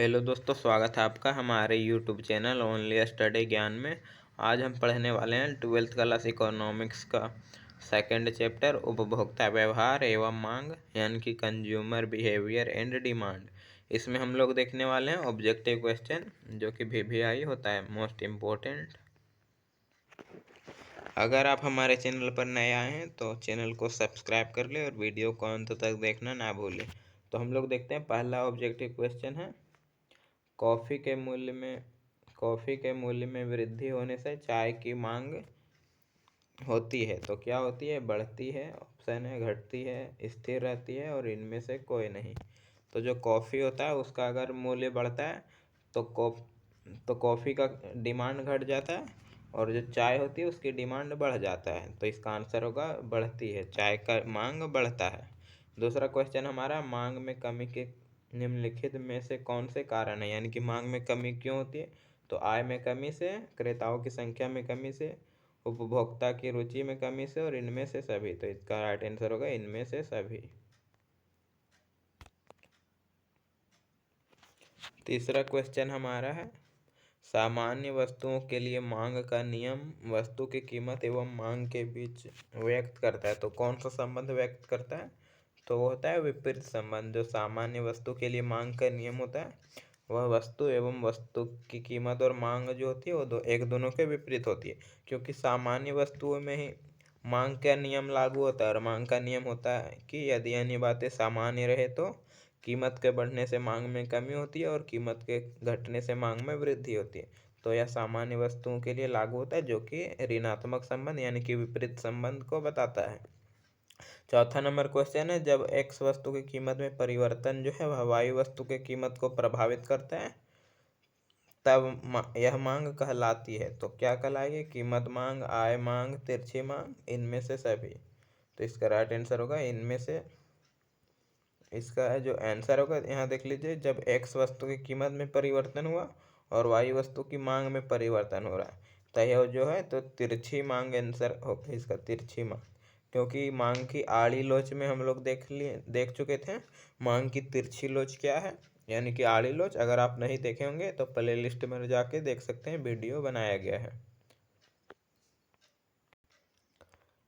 Hello दोस्तों, स्वागत है आपका हमारे यूट्यूब चैनल ओनली स्टडी ज्ञान में। आज हम पढ़ने वाले हैं 12th क्लास इकोनॉमिक्स का सेकंड चैप्टर उपभोक्ता व्यवहार एवं मांग, यानी कि कंज्यूमर बिहेवियर एंड डिमांड। इसमें हम लोग देखने वाले हैं ऑब्जेक्टिव क्वेश्चन, जो कि VVI होता है मोस्ट इम्पोर्टेंट। अगर आप हमारे चैनल पर नए आए हैं तो चैनल को सब्सक्राइब कर ले और वीडियो को अंत तक देखना ना भूलें। तो हम लोग देखते हैं, पहला ऑब्जेक्टिव क्वेश्चन है, कॉफ़ी के मूल्य में वृद्धि होने से चाय की मांग होती है तो क्या होती है? बढ़ती है, ऑप्शन है घटती है, स्थिर रहती है और इनमें से कोई नहीं। तो जो कॉफ़ी होता है उसका अगर मूल्य बढ़ता है तो कॉफ़ी का डिमांड घट जाता है, और जो चाय होती है उसकी डिमांड बढ़ जाता है। तो इसका आंसर होगा बढ़ती है, चाय का मांग बढ़ता है। दूसरा क्वेश्चन हमारा, मांग में कमी के निम्नलिखित में से कौन से कारण है? यानी कि मांग में कमी क्यों होती है? तो आय में कमी से, क्रेताओं की संख्या में कमी से, उपभोक्ता की रुचि में कमी से और इनमें से सभी। तो इसका राइट आंसर होगा इनमें से सभी। तीसरा क्वेश्चन हमारा है, सामान्य वस्तुओं के लिए मांग का नियम वस्तु की कीमत एवं मांग के बीच व्यक्त करता है। तो कौन सा संबंध व्यक्त करता है? तो वो होता है विपरीत संबंध। जो सामान्य वस्तु के लिए मांग का नियम होता है वह वस्तु एवं वस्तु की कीमत और मांग जो होती है वो एक दोनों के विपरीत होती है, क्योंकि सामान्य वस्तुओं में ही मांग का नियम लागू होता है। और मांग का नियम होता है कि यदि अन्य बातें सामान्य रहे तो कीमत के बढ़ने से मांग में कमी होती है और कीमत के घटने से मांग में वृद्धि होती है। तो यह सामान्य वस्तुओं के लिए लागू होता है, जो कि ऋणात्मक संबंध यानी कि विपरीत संबंध को बताता है। चौथा नंबर क्वेश्चन है, जब एक्स वस्तु की कीमत में परिवर्तन जो है वह वाई वस्तु की कीमत को प्रभावित करता है तब यह मांग कहलाती है। तो क्या कहलाएगी? कीमत मांग, आय मांग, तिरछी मांग, इनमें से सभी। तो इसका राइट आंसर होगा इनमें से। इसका जो आंसर होगा यहाँ देख लीजिए, जब एक्स वस्तु की कीमत में परिवर्तन हुआ और वाई वस्तु की मांग में परिवर्तन हो रहा है तो यह जो है तो तिरछी मांग आंसर होगा इसका, तिरछी मांग। क्योंकि मांग की आड़ी लोच में हम लोग देख चुके थे मांग की तिरछी लोच क्या है, यानी कि आड़ी लोच। अगर आप नहीं देखे होंगे तो प्ले लिस्ट में जाके देख सकते हैं, वीडियो बनाया गया है।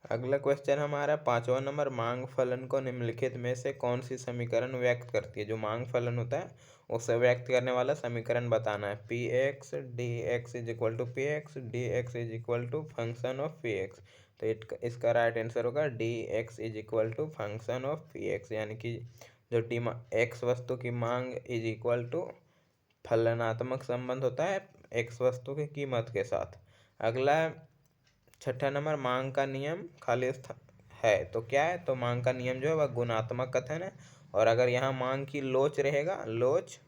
अगला क्वेश्चन हमारा 5वां नंबर, मांग फलन को निम्नलिखित में से कौन सी समीकरण व्यक्त करती है? जो मांग फलन होता है उसे व्यक्त करने वाला समीकरण बताना है। P X D X is equal to P X D X is equal to function of P X. तो इसका राइट आंसर होगा D X is equal to function of P X, यानी कि जो एक्स वस्तु की मांग इज इक्वल टू फलनात्मक संबंध होता है एक्स वस्तु की कीमत के साथ। अगला छठा नंबर, मांग का नियम खाली है तो क्या है? तो मांग का नियम जो है वह गुणात्मक कथन है। और अगर यहाँ मांग की लोच रहेगा, लोच,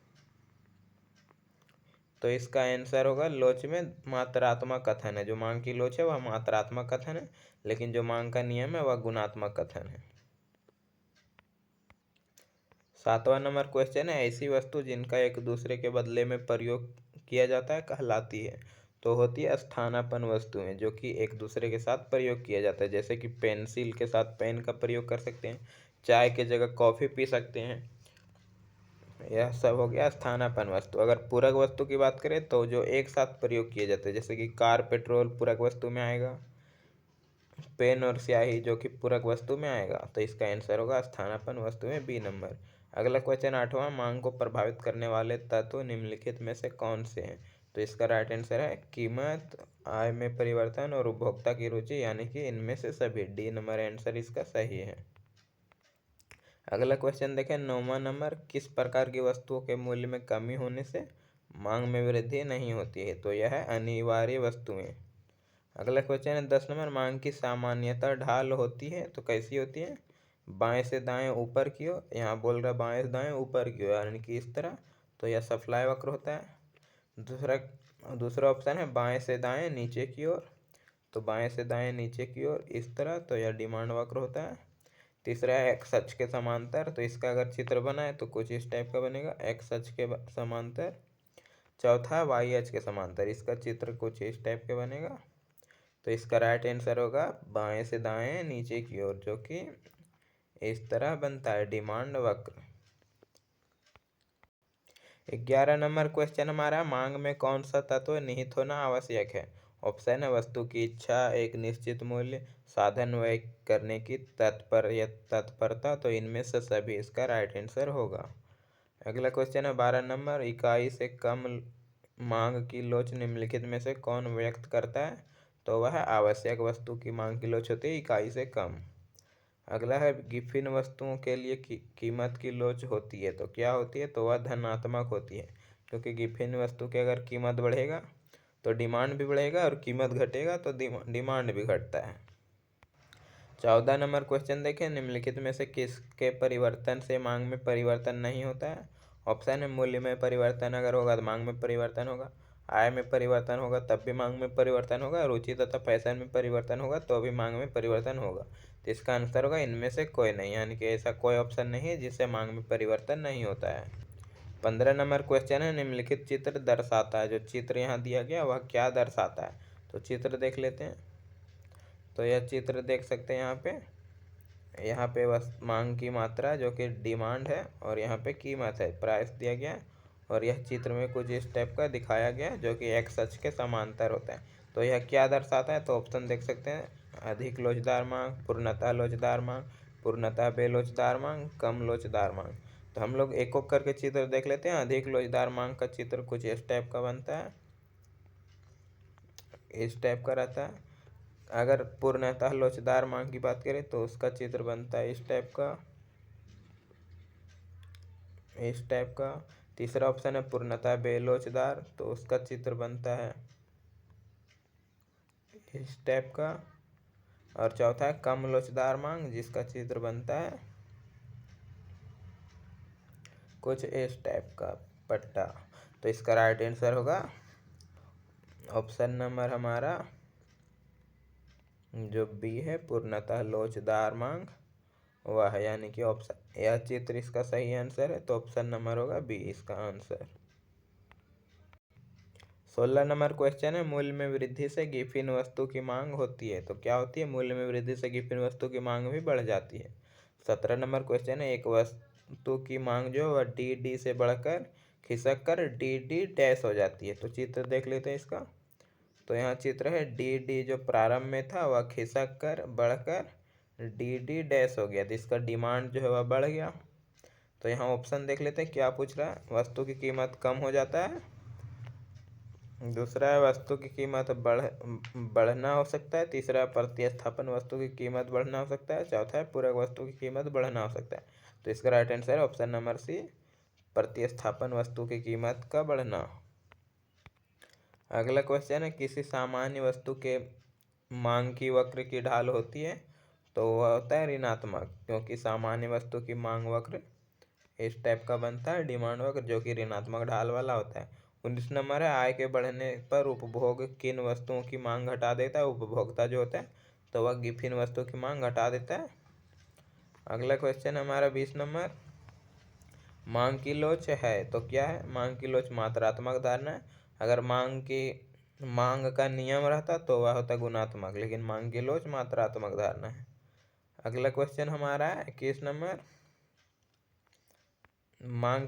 तो इसका आंसर होगा लोच में मात्रात्मक कथन है। जो मांग की लोच है वह मात्रात्मक कथन है, लेकिन जो मांग का नियम है वह गुणात्मक कथन है। 7वां नंबर क्वेश्चन है, ऐसी वस्तु जिनका एक दूसरे के बदले में प्रयोग किया जाता है कहलाती है। तो होती है स्थानापन्न वस्तुएं, जो कि एक दूसरे के साथ प्रयोग किया जाता है। जैसे कि पेंसिल के साथ पेन का प्रयोग कर सकते हैं, चाय के जगह कॉफ़ी पी सकते हैं। यह सब हो गया स्थानापन्न वस्तु। अगर पूरक वस्तु की बात करें तो जो एक साथ प्रयोग किए जाते हैं, जैसे कि कार पेट्रोल पूरक वस्तु में आएगा, पेन और स्याही जो कि पूरक वस्तु में आएगा। तो इसका आंसर होगा स्थानापन्न वस्तु में बी नंबर। अगला क्वेश्चन 8वां, मांग को प्रभावित करने वाले तत्व निम्नलिखित में से कौन से हैं? तो इसका राइट आंसर है कीमत, आय में परिवर्तन और उपभोक्ता की रुचि, यानी कि इनमें से सभी। डी नंबर आंसर इसका सही है। अगला क्वेश्चन देखें 9वां नंबर, किस प्रकार की वस्तुओं के मूल्य में कमी होने से मांग में वृद्धि नहीं होती है? तो यह है अनिवार्य वस्तुएं। अगला क्वेश्चन है 10 नंबर, मांग की सामान्यतः ढाल होती है तो कैसी होती है? बाएं से दाएं ऊपर की ओर, यहाँ बोल रहा है बाएं से दाएं ऊपर की ओर, यानी कि इस तरह। तो यह सप्लाई वक्र होता है। दूसरा ऑप्शन है बाएं से दाएं नीचे की ओर, तो बाएं से दाएं नीचे की ओर इस तरह, तो यह डिमांड वक्र होता है। तीसरा है एक्स अक्ष के समांतर, तो इसका अगर चित्र बनाए तो कुछ इस टाइप का बनेगा, एक्स अक्ष के समांतर। चौथा है वाई अक्ष के समांतर, इसका चित्र कुछ इस टाइप के बनेगा। तो इसका राइट आंसर होगा बाएं से दाएं नीचे की ओर, जो कि इस तरह बनता है, डिमांड वक्र। 11 नंबर क्वेश्चन हमारा, मांग में कौन सा तत्व निहित होना आवश्यक है? ऑप्शन है वस्तु की इच्छा, एक निश्चित मूल्य, साधन व्यय करने की तत्परता, तो इनमें से सभी इसका राइट आंसर होगा। अगला क्वेश्चन है 12 नंबर, इकाई से कम मांग की लोच निम्नलिखित में से कौन व्यक्त करता है? तो वह आवश्यक वस्तु की मांग की लोच होती है इकाई से कम। अगला है गिफिन वस्तुओं के लिए कीमत की लोच होती है, तो क्या होती है? तो वह धनात्मक होती है, क्योंकि गिफिन वस्तु की अगर कीमत बढ़ेगा तो डिमांड भी बढ़ेगा और कीमत घटेगा तो डिमांड भी घटता है। 14 नंबर क्वेश्चन देखें, निम्नलिखित में से किसके परिवर्तन से मांग में परिवर्तन नहीं होता है? ऑप्शन है मूल्य में परिवर्तन अगर होगा तो मांग में परिवर्तन होगा, आय में परिवर्तन होगा तब भी मांग में परिवर्तन होगा, रुचि तथा फैशन में परिवर्तन होगा तो भी मांग में परिवर्तन होगा। तो इसका आंसर होगा इनमें से कोई नहीं, यानी कि ऐसा कोई ऑप्शन नहीं है जिससे मांग में परिवर्तन नहीं होता है। 15 नंबर क्वेश्चन है, निम्नलिखित चित्र दर्शाता है, जो चित्र यहाँ दिया गया वह क्या दर्शाता है? तो चित्र देख लेते हैं। तो यह चित्र देख सकते हैं यहाँ पे बस मांग की मात्रा जो कि डिमांड है, और यहाँ पे कीमत है, प्राइस दिया गया है, और यह चित्र में कुछ इस टाइप का दिखाया गया है जो कि एक्स अक्ष के समांतर होता है। तो यह क्या दर्शाता है? तो ऑप्शन देख सकते हैं, अधिक लोचदार मांग, पूर्णतः लोचदार मांग, पूर्णतः बेलोचदार मांग, कम लोचदार मांग। तो हम लोग एक एक करके चित्र देख लेते हैं। अधिक लोचदार मांग का चित्र कुछ इस टाइप का बनता है, इस टाइप का रहता है। अगर पूर्णतः लोचदार मांग की बात करें तो उसका चित्र बनता है इस टाइप का, इस टाइप का। तीसरा ऑप्शन है पूर्णतः बेलोचदार, तो उसका चित्र बनता है इस टाइप का। और चौथा है कम लोचदार मांग, जिसका चित्र बनता है कुछ इस टाइप का पट्टा। तो इसका राइट आंसर होगा ऑप्शन नंबर हमारा जो बी है, पूर्णतः लोचदार मांग वह है, यानी कि ऑप्शन यह चित्र इसका सही आंसर है। तो ऑप्शन नंबर होगा बी इसका आंसर। 16 नंबर क्वेश्चन है, मूल्य में वृद्धि से गिफिन वस्तु की मांग होती है, तो क्या होती है? मूल्य में वृद्धि से गिफिन वस्तु की मांग भी बढ़ जाती है। 17 नंबर क्वेश्चन है, एक वस्तु की मांग जो वह डी से बढ़कर खिसक कर डी डैश हो जाती है, तो चित्र देख लेते हैं इसका। तो यहाँ चित्र है डी जो प्रारंभ में था वह खिसक कर बढ़कर डी डैश हो गया, तो इसका डिमांड जो है वह बढ़ गया। तो यहाँ ऑप्शन देख लेते हैं क्या पूछ रहा है। वस्तु की कीमत कम हो जाता है, दूसरा है वस्तु की कीमत बढ़ना हो सकता है, तीसरा प्रतिस्थापन वस्तु की कीमत बढ़ना हो सकता है, चौथा है पूरक वस्तु की कीमत बढ़ना हो सकता है। तो इसका राइट आंसर है ऑप्शन नंबर सी, प्रतिस्थापन वस्तु की कीमत का बढ़ना। अगला क्वेश्चन है, किसी सामान्य वस्तु के मांग की वक्र की ढाल होती है, तो वह होता है ऋणात्मक, क्योंकि सामान्य वस्तु की मांग वक्र इस टाइप का बनता है, डिमांड वक्र, जो कि ऋणात्मक ढाल वाला होता है। 19 नंबर है, आय के बढ़ने पर उपभोग किन वस्तुओं की मांग घटा देता है? उपभोक्ता जो होता है तो वह गिफिन वस्तु की मांग घटा देता है। अगला क्वेश्चन हमारा 20 नंबर, मांग की लोच है तो क्या है? मांग की लोच मात्रात्मक धारणा है। अगर मांग का नियम रहता तो वह होता गुणात्मक, लेकिन मांग की लोच मात्रात्मक धारणा है। अगला क्वेश्चन हमारा है 21 नंबर, मांग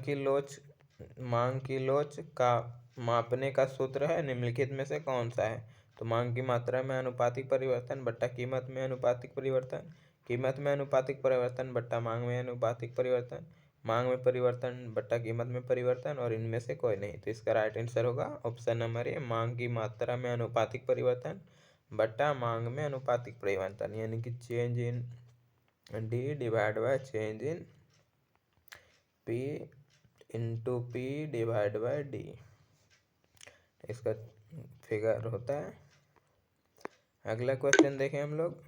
की लोच का मापने का सूत्र है, निम्नलिखित में से कौन सा है? तो मांग की मात्रा में अनुपातिक परिवर्तन बट्टा कीमत में अनुपातिक परिवर्तन, कीमत में अनुपातिक परिवर्तन बट्टा मांग में अनुपातिक परिवर्तन, मांग में परिवर्तन बट्टा कीमत में परिवर्तन, और इनमें से कोई नहीं। तो इसका राइट आंसर होगा ऑप्शन नंबर ए, मांग की मात्रा में अनुपातिक परिवर्तन बट्टा मांग में अनुपातिक परिवर्तन, यानी कि change in D divide by change in P into P divide by D, इसका फिगर होता है। अगला क्वेश्चन देखें हम लोग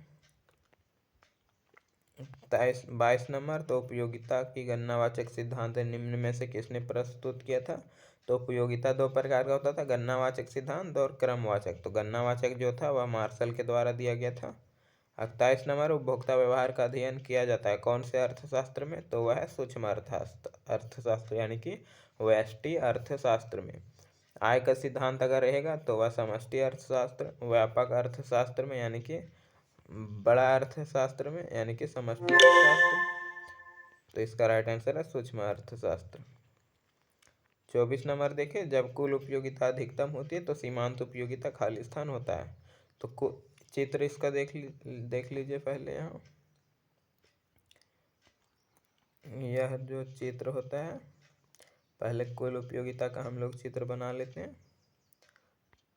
22 नंबर, तो उपयोगिता की गणनावाचक सिद्धांत निम्न में से किसने प्रस्तुत किया था? तो उपयोगिता दो प्रकार का होता था, गणनावाचक सिद्धांत और क्रमवाचक। तो गणनावाचक जो था वह मार्शल के द्वारा दिया गया था। 28 नंबर, उपभोक्ता व्यवहार का अध्ययन किया जाता है कौन से अर्थशास्त्र में? तो वह है सूक्ष्म अर्थशास्त्र, यानी कि व्यष्टि अर्थशास्त्र में। आय का सिद्धांत अगर रहेगा तो वह समष्टि अर्थशास्त्र, व्यापक अर्थशास्त्र में, यानी कि बड़ा अर्थशास्त्र में, यानी कि समष्टि अर्थशास्त्र। तो इसका राइट आंसर है सूक्ष्म अर्थशास्त्र। 24 नंबर देखें, जब कुल उपयोगिता अधिकतम होती है तो सीमांत उपयोगिता खाली स्थान होता है। तो चित्र इसका देख लीजिए पहले। यहाँ यह जो चित्र होता है, पहले कुल उपयोगिता का हम लोग चित्र बना लेते हैं।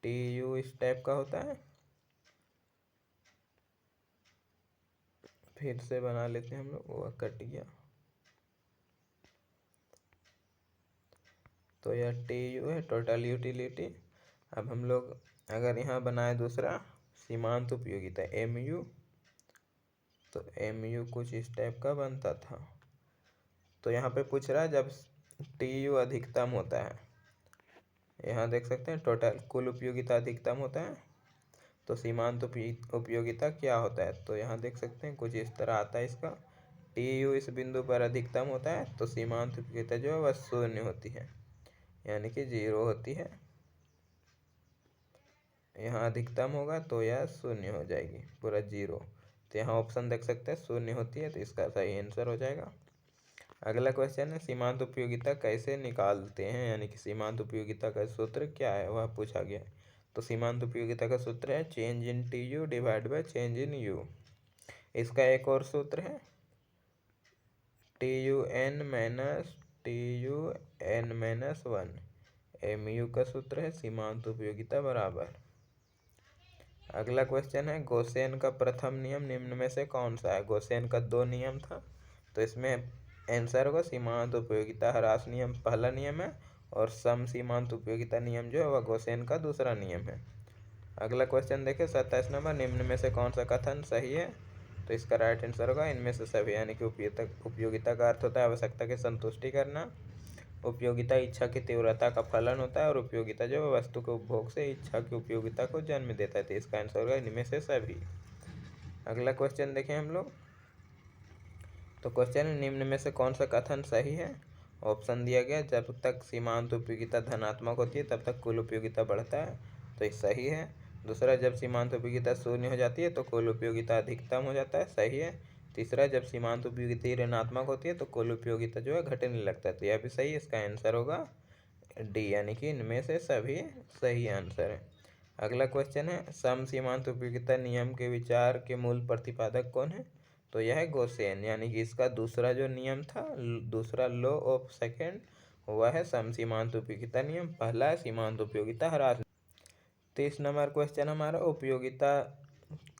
TU इस टाइप का होता है, फिर से बना लेते हैं हम लोग, वो कट गया। तो यह TU है, टोटल यूटिलिटी। अब हम लोग अगर यहाँ बनाए दूसरा सीमांत उपयोगिता MU, तो MU कुछ इस टाइप का बनता था। तो यहाँ पे पूछ रहा है जब TU अधिकतम होता है, यहाँ देख सकते हैं टोटल कुल उपयोगिता अधिकतम होता है तो सीमांत उपयोगिता क्या होता है। तो यहाँ देख सकते हैं कुछ इस तरह आता है इसका। TU इस बिंदु पर अधिकतम होता है तो सीमांत उपयोगिता जो है वह 0 होती है, यानी कि 0 होती है। यहाँ अधिकतम होगा तो यह 0 हो जाएगी, पूरा 0। तो यहाँ ऑप्शन देख सकते हैं 0 होती है, तो इसका सही आंसर हो जाएगा। अगला क्वेश्चन है सीमांत उपयोगिता कैसे निकालते हैं, यानी कि सीमांत उपयोगिता का सूत्र क्या है वह पूछा गया। तो सीमांत उपयोगिता का सूत्र है change in TU divide by change in U। इसका एक और सूत्र है TUN माइनस 1। MU का सूत्र है सीमांत उपयोगिता बराबर। अगला क्वेश्चन है गॉसियन का प्रथम नियम निम्न में से कौन सा है। गॉसियन का 2 नियम था, तो इसमें आंसर होगा सीमांत उपयोगिता ह्रास नियम पहला नियम है, और सम सीमांत उपयोगिता नियम जो है वह गॉसियन का दूसरा नियम है। अगला क्वेश्चन देखें 27 नंबर, निम्न में से कौन सा कथन सही है। तो इसका राइट आंसर होगा इनमें से सभी, यानी कि उपयोगिता का अर्थ होता है आवश्यकता की संतुष्टि करना, उपयोगिता इच्छा की तीव्रता का फलन होता है, और उपयोगिता जो वस्तु के उपभोग से इच्छा की उपयोगिता को जन्म देता है। तो इसका आंसर होगा इनमें से सभी। अगला क्वेश्चन देखें हम लोग। तो क्वेश्चन निम्न में से कौन सा कथन सही है। ऑप्शन दिया गया जब तक सीमांत उपयोगिता धनात्मक होती है तब तक कुल उपयोगिता बढ़ता है, तो ये सही है। दूसरा, जब सीमांत उपयोगिता 0 हो जाती है तो कुल उपयोगिता अधिकतम हो जाता है, सही है। तीसरा, जब सीमांत उपयोगिता ऋणात्मक होती है तो कुल उपयोगिता जो है घटने लगता है, तो यह भी सही है। इसका आंसर होगा डी, यानी कि इनमें से सभी सही आंसर है। अगला क्वेश्चन है सम सीमांत उपयोगिता नियम के विचार के मूल प्रतिपादक कौन है। तो यह है गॉसियन, यानी कि इसका दूसरा जो नियम था, दूसरा लॉ ऑफ सेकेंड, वह है सम सीमांत उपयोगिता नियम, पहला है सीमांत उपयोगिता ह्रास। 30 नंबर क्वेश्चन हमारा, उपयोगिता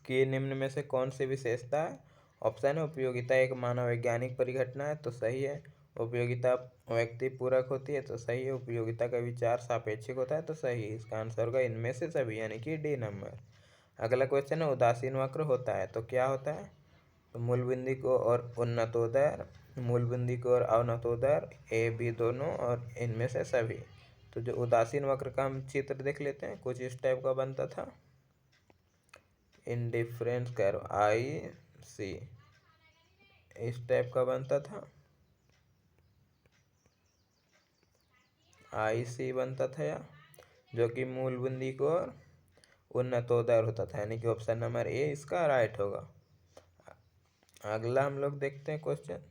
की निम्न में से कौन सी विशेषता है। ऑप्शन है उपयोगिता एक मानव वैज्ञानिक परिघटना है, तो सही है। उपयोगिता व्यक्ति पूरक होती है, तो सही है। उपयोगिता का विचार सापेक्षिक होता है, तो सही है। इसका आंसर होगा इनमें से सभी, यानी कि डी नंबर। अगला क्वेश्चन है उदासीन वक्र होता है तो क्या होता है। तो मूलबिंदु को और उन्नतोदर, मूलबिंदु को और अवनतोदर, A B दोनों, और इनमें से सभी। तो जो उदासीन वक्र का हम चित्र देख लेते हैं, कुछ इस टाइप का बनता था। इंडिफरेंस कर्व IC इस टाइप का बनता था, IC बनता था, या जो कि मूलबिंदु को और उन्नतोदर होता था, यानी कि ऑप्शन नंबर A इसका राइट होगा। अगला हम लोग देखते हैं क्वेश्चन